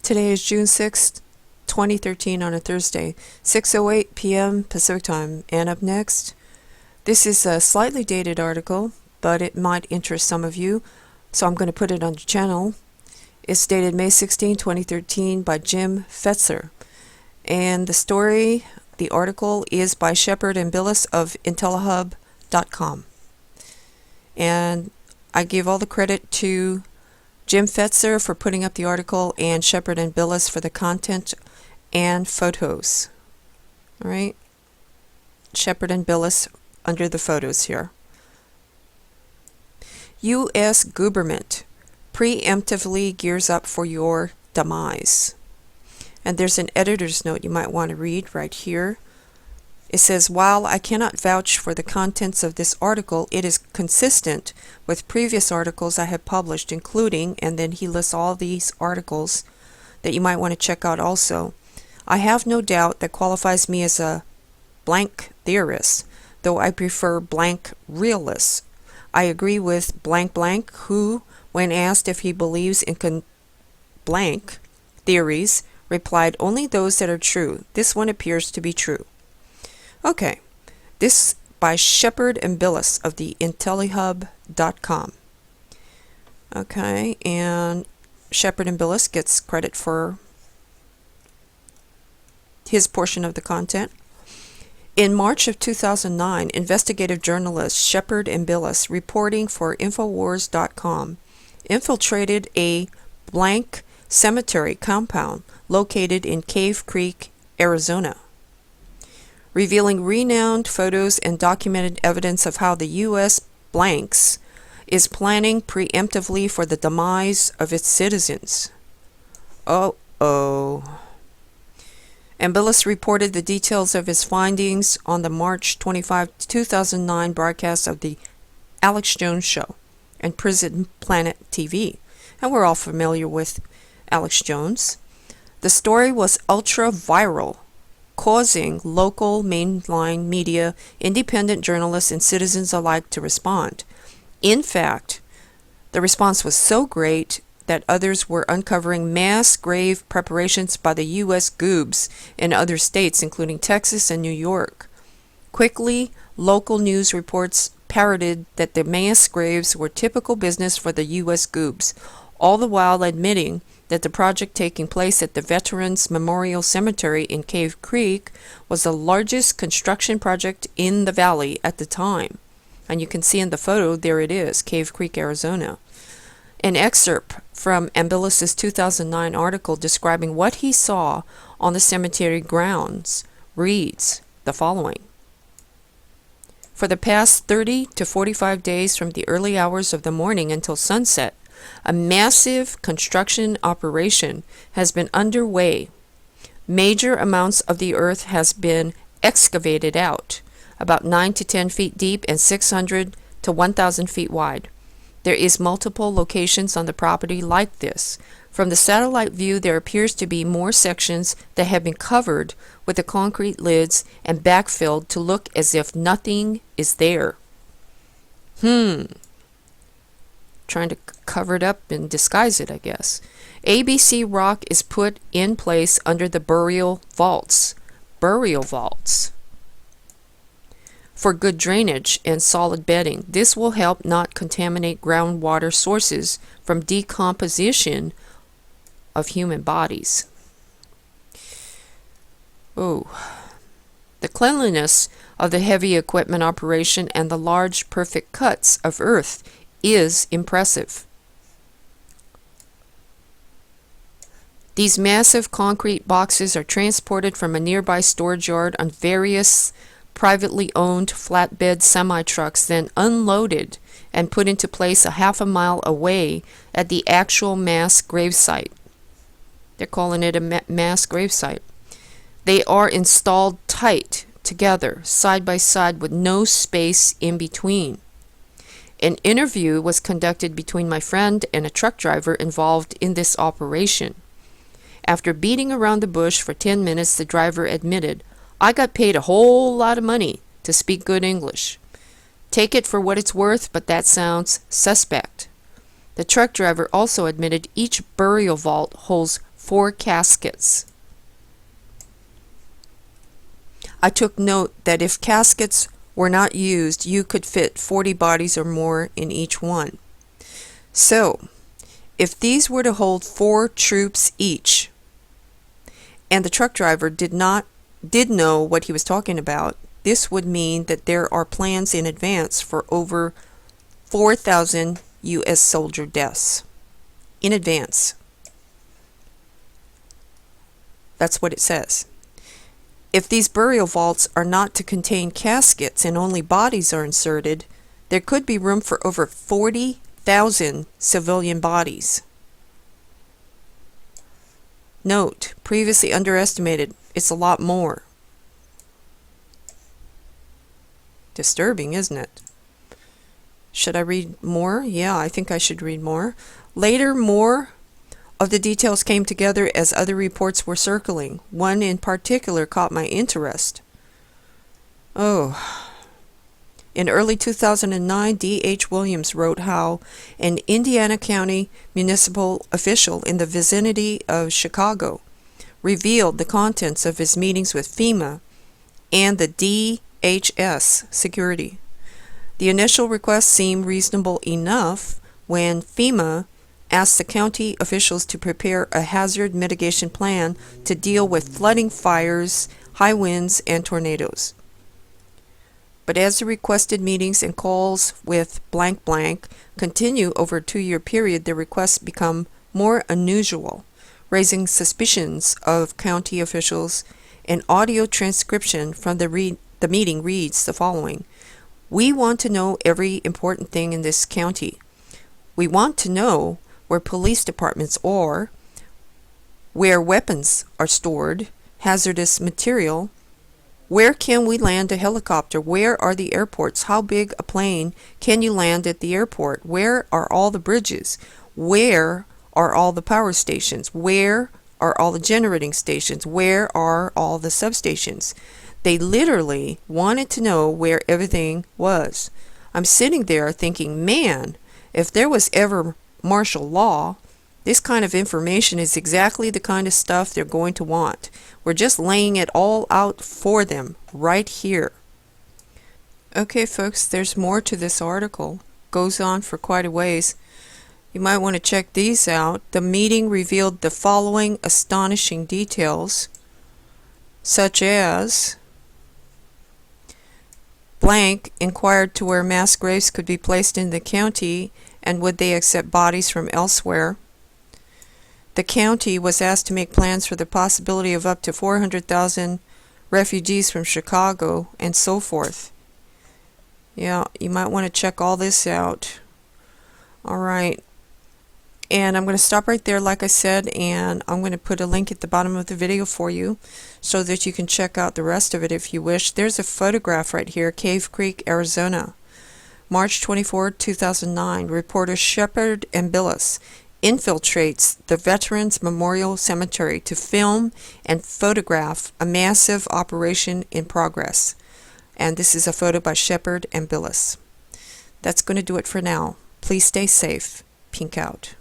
Today is June 6th, 2013 on a Thursday, 6:08 p.m. Pacific Time. And up next, this is a slightly dated article, but it might interest some of you, so I'm going to put it on the channel. It's dated May 16, 2013 by Jim Fetzer. And the article is by Shepard and Billis of IntelliHub.com. And I give all the credit to Jim Fetzer for putting up the article and Shepard and Billis for the content and photos. All right. Shepard and Billis under the photos here. U.S. government preemptively gears up for your demise. And there's an editor's note you might want to read right here. It says, while I cannot vouch for the contents of this article, it is consistent with previous articles I have published, including, and then he lists all these articles that you might want to check out also. I have no doubt that qualifies me as a blank theorist, though I prefer blank realist. I agree with blank blank, who, when asked if he believes in blank theories, replied, only those that are true. This one appears to be true. Okay, this by Shepard and Billis of the IntelliHub.com. Okay, and Shepard and Billis gets credit for his portion of the content. In March of 2009, investigative journalist Shepard and Billis, reporting for Infowars.com, infiltrated a blank cemetery compound located in Cave Creek, Arizona, revealing renowned photos and documented evidence of how the U.S. blanks is planning preemptively for the demise of its citizens. Uh-oh. And Billis reported the details of his findings on the March 25, 2009 broadcast of the Alex Jones Show and Prison Planet TV. And we're all familiar with Alex Jones. The story was ultra-viral, causing local mainline media, independent journalists, and citizens alike to respond. In fact, the response was so great that others were uncovering mass grave preparations by the U.S. goobs in other states, including Texas and New York. Quickly, local news reports parroted that the mass graves were typical business for the U.S. goobs, all the while admitting that the project taking place at the Veterans Memorial Cemetery in Cave Creek was the largest construction project in the valley at the time. And you can see in the photo, there it is, Cave Creek, Arizona. An excerpt from Billis's 2009 article describing what he saw on the cemetery grounds reads the following. For the past 30 to 45 days from the early hours of the morning until sunset, a massive construction operation has been underway. Major amounts of the earth has been excavated out, about 9 to 10 feet deep and 600 to 1,000 feet wide. There is multiple locations on the property like this. From the satellite view, there appears to be more sections that have been covered with the concrete lids and backfilled to look as if nothing is there. Trying to cover it up and disguise it, I guess. ABC rock is put in place under the burial vaults. Burial vaults. For good drainage and solid bedding. This will help not contaminate groundwater sources from decomposition of human bodies. Oh. The cleanliness of the heavy equipment operation and the large perfect cuts of earth is impressive. These massive concrete boxes are transported from a nearby storage yard on various privately owned flatbed semi-trucks, then unloaded and put into place a half a mile away at the actual mass gravesite. They're calling it a mass gravesite. They are installed tight together, side by side, with no space in between. An interview was conducted between my friend and a truck driver involved in this operation. After beating around the bush for 10 minutes, the driver admitted, I got paid a whole lot of money to speak good English. Take it for what it's worth, but that sounds suspect. The truck driver also admitted each burial vault holds 4 caskets. I took note that if caskets were not used, you could fit 40 bodies or more in each one. So, if these were to hold 4 troops each, and the truck driver did know what he was talking about, this would mean that there are plans in advance for over 4,000 U.S. soldier deaths. In advance. That's what it says. If these burial vaults are not to contain caskets and only bodies are inserted, there could be room for over 40,000 civilian bodies. Note, previously underestimated, it's a lot more. Disturbing, isn't it? Should I read more? Yeah, I think I should read more. Later, more of the details came together as other reports were circling. One in particular caught my interest. Oh. In early 2009, D.H. Williams wrote how an Indiana County municipal official in the vicinity of Chicago revealed the contents of his meetings with FEMA and the DHS security. The initial request seemed reasonable enough when FEMA asked the county officials to prepare a hazard mitigation plan to deal with flooding, fires, high winds, and tornadoes. But as the requested meetings and calls with blank blank continue over a 2-year period, the requests become more unusual, raising suspicions of county officials. An audio transcription from the meeting reads the following: "We want to know every important thing in this county. We want to know where police departments are, where weapons are stored, hazardous material, where can we land a helicopter, where are the airports, how big a plane can you land at the airport, where are all the bridges, where are all the power stations, where are all the generating stations, where are all the substations." They literally wanted to know where everything was. I'm sitting there thinking, man, if there was ever martial law, this kind of information is exactly the kind of stuff they're going to want. We're just laying it all out for them right here. Okay, folks, there's more to this article. Goes on for quite a ways. You might want to check these out. The meeting revealed the following astonishing details, such as blank inquired to where mass graves could be placed in the county and would they accept bodies from elsewhere. The county was asked to make plans for the possibility of up to 400,000 refugees from Chicago and so forth. Yeah, you might want to check all this out. All right. And I'm going to stop right there, like I said, and I'm going to put a link at the bottom of the video for you so that you can check out the rest of it if you wish. There's a photograph right here, Cave Creek, Arizona, March 24, 2009. Reporter Shepard and Billis infiltrates the Veterans Memorial Cemetery to film and photograph a massive operation in progress. And this is a photo by Shepard and Billis. That's going to do it for now. Please stay safe. Pink out.